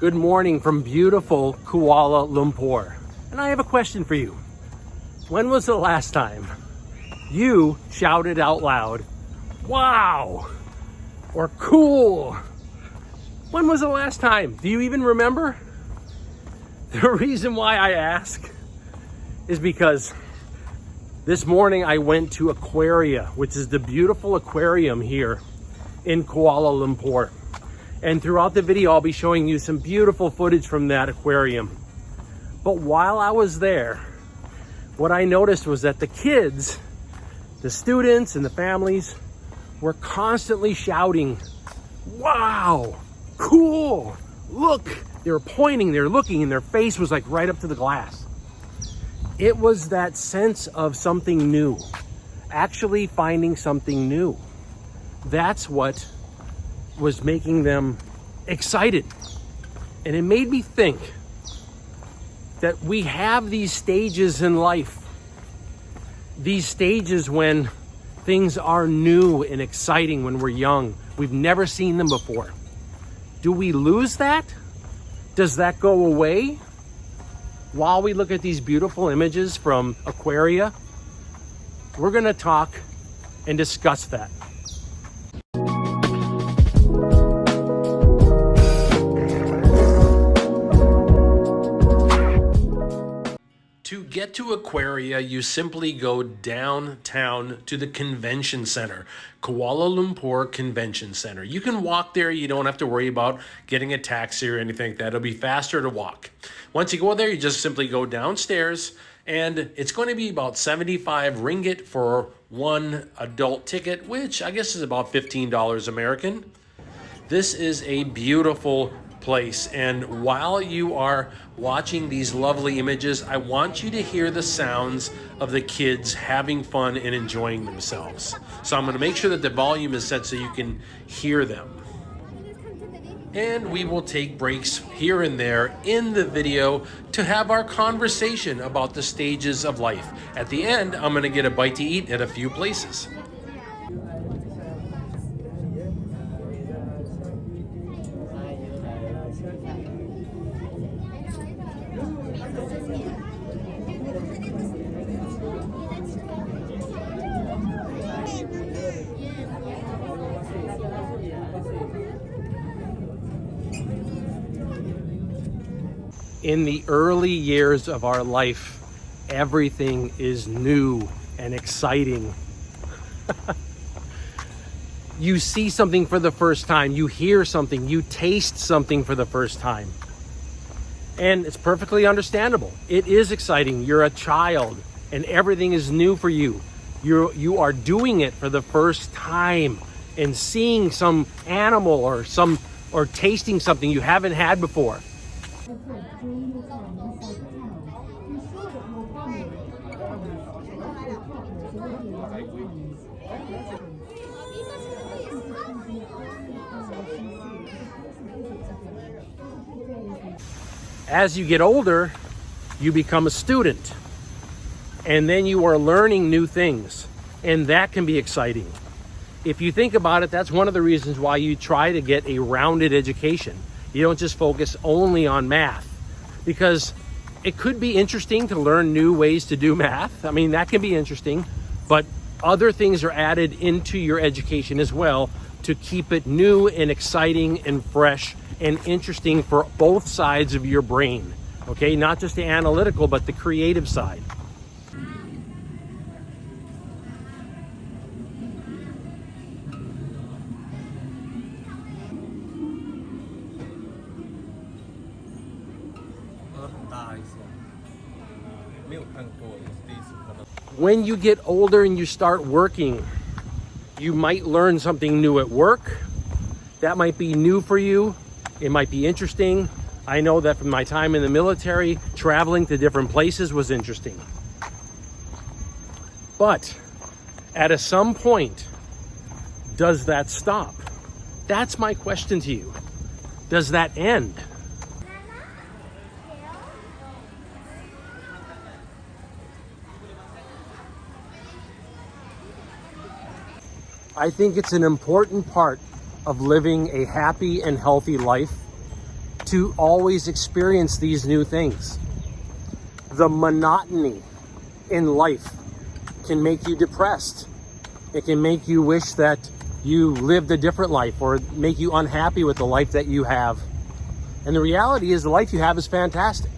Good morning from beautiful Kuala Lumpur. And I have a question for you. When was the last time you shouted out loud, "Wow!" or "Cool"? When was the last time? Do you even remember? The reason why I ask is because this morning I went to Aquaria, which is the beautiful aquarium here in Kuala Lumpur. And throughout the video, I'll be showing you some beautiful footage from that aquarium. But while I was there, what I noticed was that the kids, the students and the families were constantly shouting, "Wow, cool, look." They were pointing, they were looking, and their face was like right up to the glass. It was that sense of something new, actually finding something new. That's what was making them excited. And it made me think that we have these stages in life, these stages when things are new and exciting when we're young. We've never seen them before. Do we lose that? Does that go away while we look at these beautiful images from Aquaria? We're going to talk and discuss that. To get to Aquaria, you simply go downtown to the convention center, Kuala Lumpur Convention Center. You can walk there. You don't have to worry about getting a taxi or anything like that. It'll be faster to walk. Once you go there, you just simply go downstairs, and it's going to be about 75 ringgit for one adult ticket, which I guess is about $15 American. This is a beautiful place, and while you are watching these lovely images, I want you to hear the sounds of the kids having fun and enjoying themselves. So I'm going to make sure that the volume is set so you can hear them. And we will take breaks here and there in the video to have our conversation about the stages of life. At the end, I'm going to get a bite to eat at a few places. In the early years of our life, everything is new and exciting. You see something for the first time, you hear something, you taste something for the first time. And it's perfectly understandable. It is exciting. You're a child and everything is new for you. You are doing it for the first time and seeing some animal or tasting something you haven't had before. As you get older, you become a student, and then you are learning new things, and that can be exciting. If you think about it, that's one of the reasons why you try to get a rounded education. You don't just focus only on math, because it could be interesting to learn new ways to do math. I mean, that can be interesting, but other things are added into your education as well to keep it new and exciting and fresh and interesting for both sides of your brain. Okay, not just the analytical, but the creative side. When you get older and you start working, you might learn something new at work. That might be new for you. It might be interesting. I know that from my time in the military, traveling to different places was interesting. But at some point, does that stop? That's my question to you. Does that end? I think it's an important part of living a happy and healthy life to always experience these new things. The monotony in life can make you depressed. It can make you wish that you lived a different life, or make you unhappy with the life that you have. And the reality is the life you have is fantastic.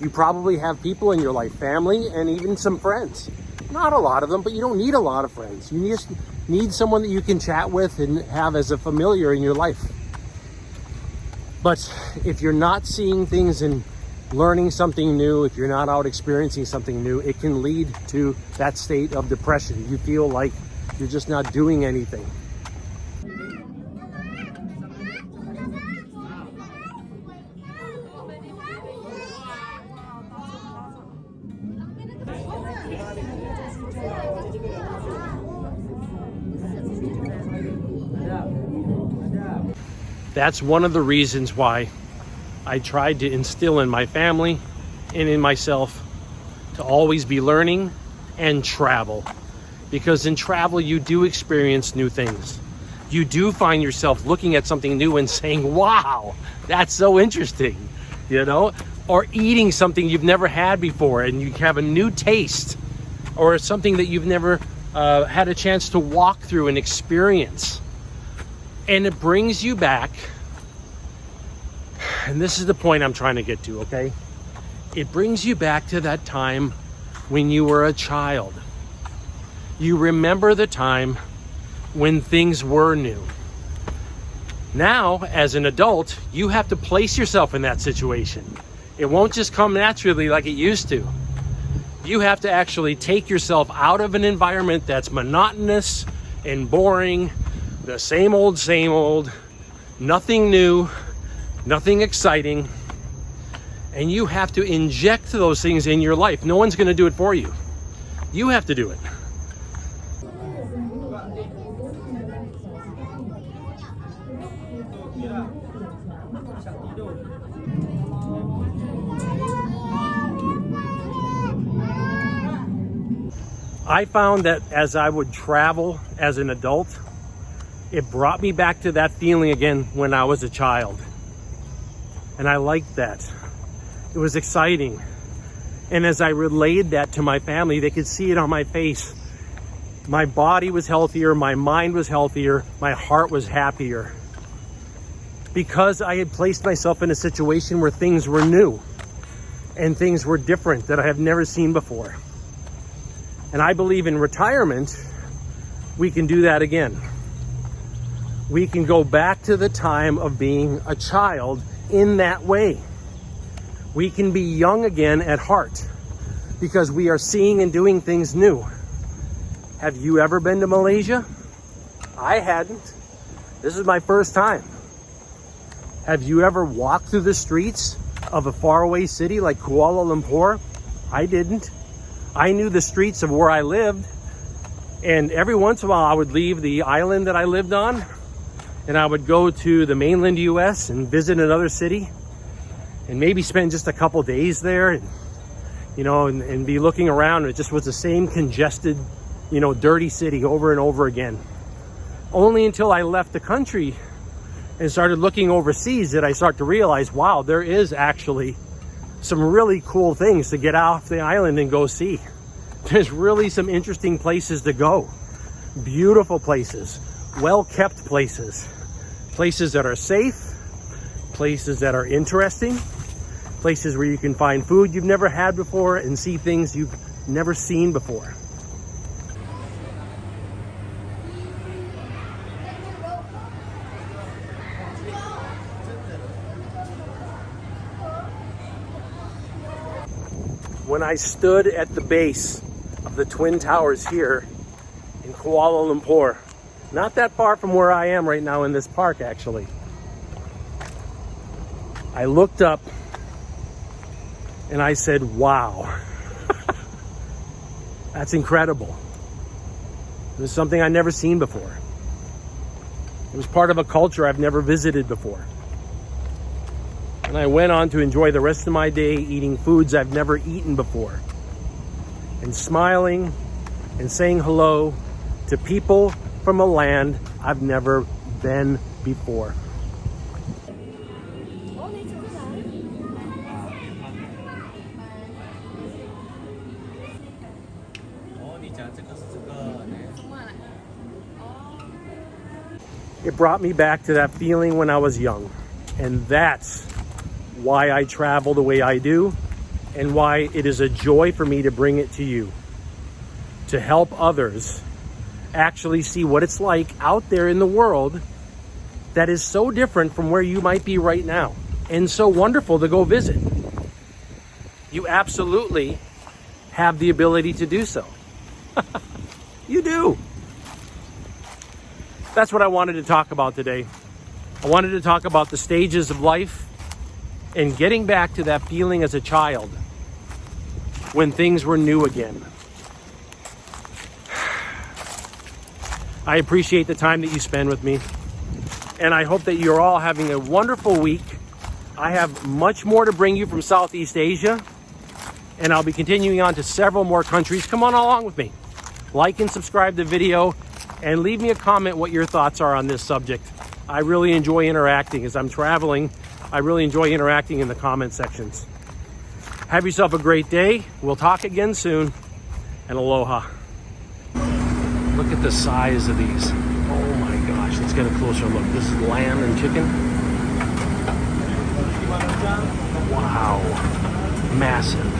You probably have people in your life, family, and even some friends. Not a lot of them, but you don't need a lot of friends. You just need someone that you can chat with and have as a familiar in your life. But if you're not seeing things and learning something new, if you're not out experiencing something new, it can lead to that state of depression. You feel like you're just not doing anything. That's one of the reasons why I tried to instill in my family and in myself to always be learning and travel. Because in travel, you do experience new things. You do find yourself looking at something new and saying, wow, that's so interesting, you know? Or eating something you've never had before and you have a new taste, or something that you've never had a chance to walk through and experience. And it brings you back, and this is the point I'm trying to get to, okay? It brings you back to that time when you were a child. You remember the time when things were new. Now, as an adult, you have to place yourself in that situation. It won't just come naturally like it used to. You have to actually take yourself out of an environment that's monotonous and boring, the same old, nothing new, nothing exciting. And you have to inject those things in your life. No one's going to do it for you. You have to do it. I found that as I would travel as an adult, it brought me back to that feeling again when I was a child. And I liked that. It was exciting. And as I relayed that to my family, they could see it on my face. My body was healthier, my mind was healthier, my heart was happier. Because I had placed myself in a situation where things were new and things were different that I have never seen before. And I believe in retirement, we can do that again. We can go back to the time of being a child in that way. We can be young again at heart because we are seeing and doing things new. Have you ever been to Malaysia? I hadn't. This is my first time. Have you ever walked through the streets of a faraway city like Kuala Lumpur? I didn't. I knew the streets of where I lived, and every once in a while I would leave the island that I lived on and I would go to the mainland US and visit another city and maybe spend just a couple days there and, you know, and be looking around. It just was the same congested, you know, dirty city over and over again. Only until I left the country and started looking overseas did I start to realize, wow, there is actually some really cool things to get off the island and go see. There's really some interesting places to go. Beautiful places, well-kept places, places that are safe, places that are interesting, places where you can find food you've never had before and see things you've never seen before. When I stood at the base of the Twin Towers here in Kuala Lumpur, not that far from where I am right now in this park actually, I looked up and I said, wow, that's incredible. It was something I'd never seen before. It was part of a culture I've never visited before. And I went on to enjoy the rest of my day eating foods I've never eaten before, and smiling and saying hello to people from a land I've never been before. It brought me back to that feeling when I was young. And that's why I travel the way I do, and why it is a joy for me to bring it to you, to help others actually see what it's like out there in the world that is so different from where you might be right now, and so wonderful to go visit. You absolutely have the ability to do so. You do. That's what I wanted to talk about today. I wanted to talk about the stages of life and getting back to that feeling as a child when things were new again. I appreciate the time that you spend with me, and I hope that you're all having a wonderful week. I have much more to bring you from Southeast Asia, and I'll be continuing on to several more countries. Come on along with me. Like and subscribe to the video, and leave me a comment what your thoughts are on this subject. I really enjoy interacting as I'm traveling. I really enjoy interacting in the comment sections. Have yourself a great day. We'll talk again soon, and aloha. Look at the size of these. Oh my gosh, let's get a closer look. This is lamb and chicken. Wow, massive.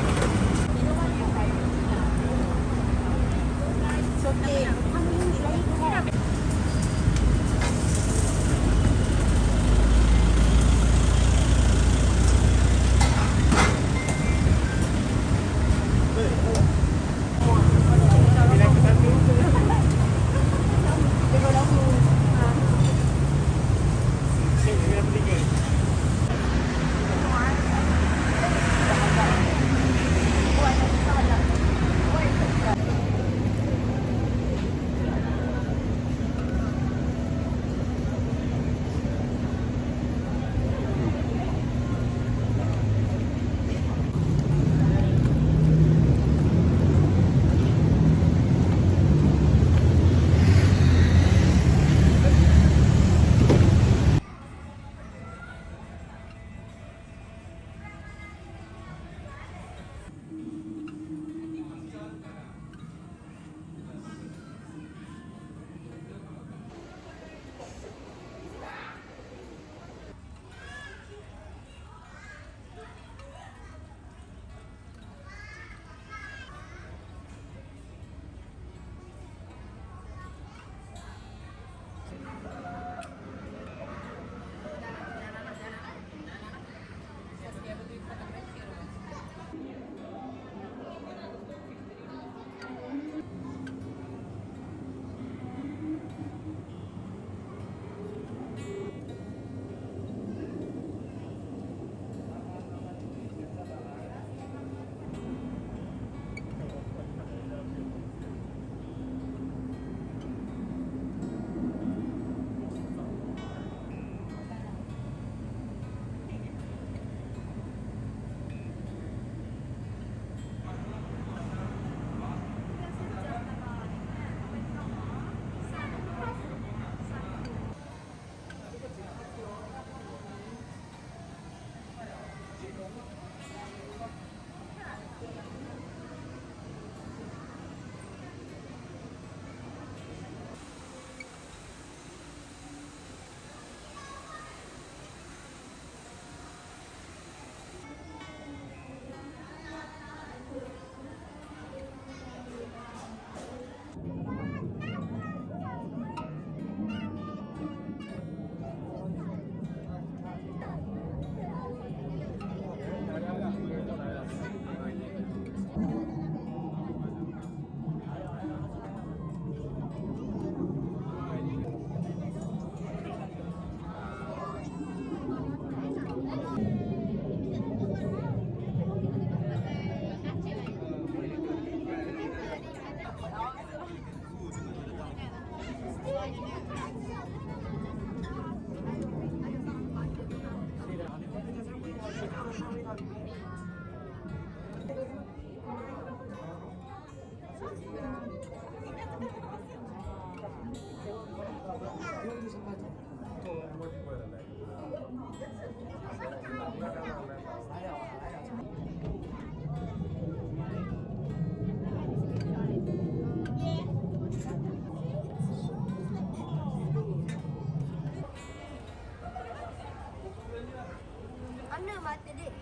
mata dia.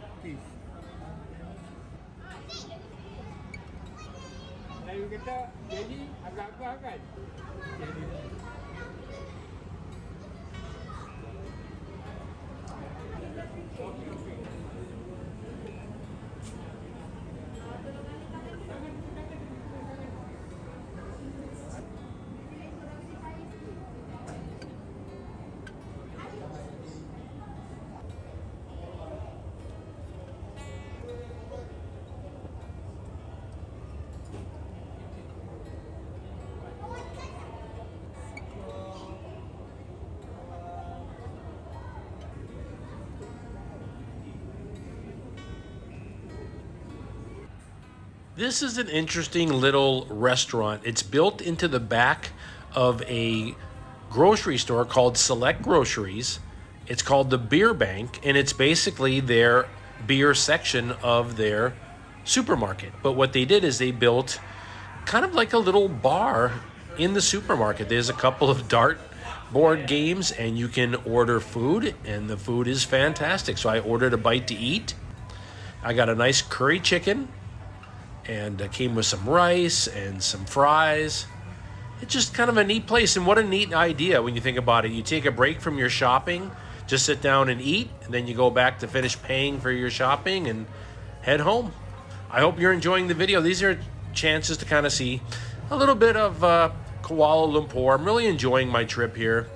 Lain kata jadi agak-agak kan? Jadi. This is an interesting little restaurant. It's built into the back of a grocery store called Select Groceries. It's called the Beer Bank, and it's basically their beer section of their supermarket. But what they did is they built kind of like a little bar in the supermarket. There's a couple of dart board games, and you can order food, and the food is fantastic. So I ordered a bite to eat. I got a nice curry chicken, and it came with some rice and some fries. It's just kind of a neat place, and what a neat idea when you think about it. You take a break from your shopping, just sit down and eat, and then you go back to finish paying for your shopping and head home. I hope you're enjoying the video. These are chances to kind of see a little bit of Kuala Lumpur. I'm really enjoying my trip here.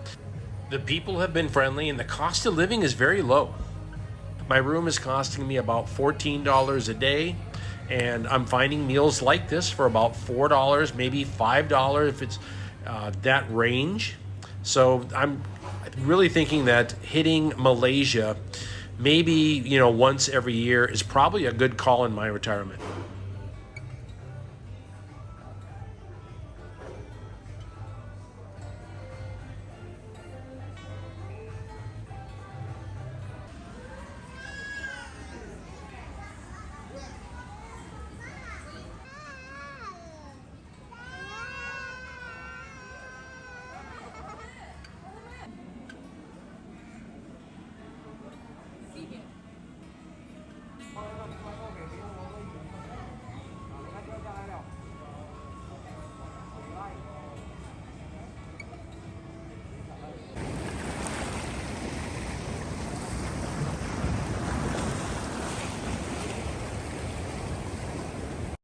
The people have been friendly, and the cost of living is very low. My room is costing me about $14 a day. And I'm finding meals like this for about $4, maybe $5 if it's that range. So I'm really thinking that hitting Malaysia maybe, once every year is probably a good call in my retirement.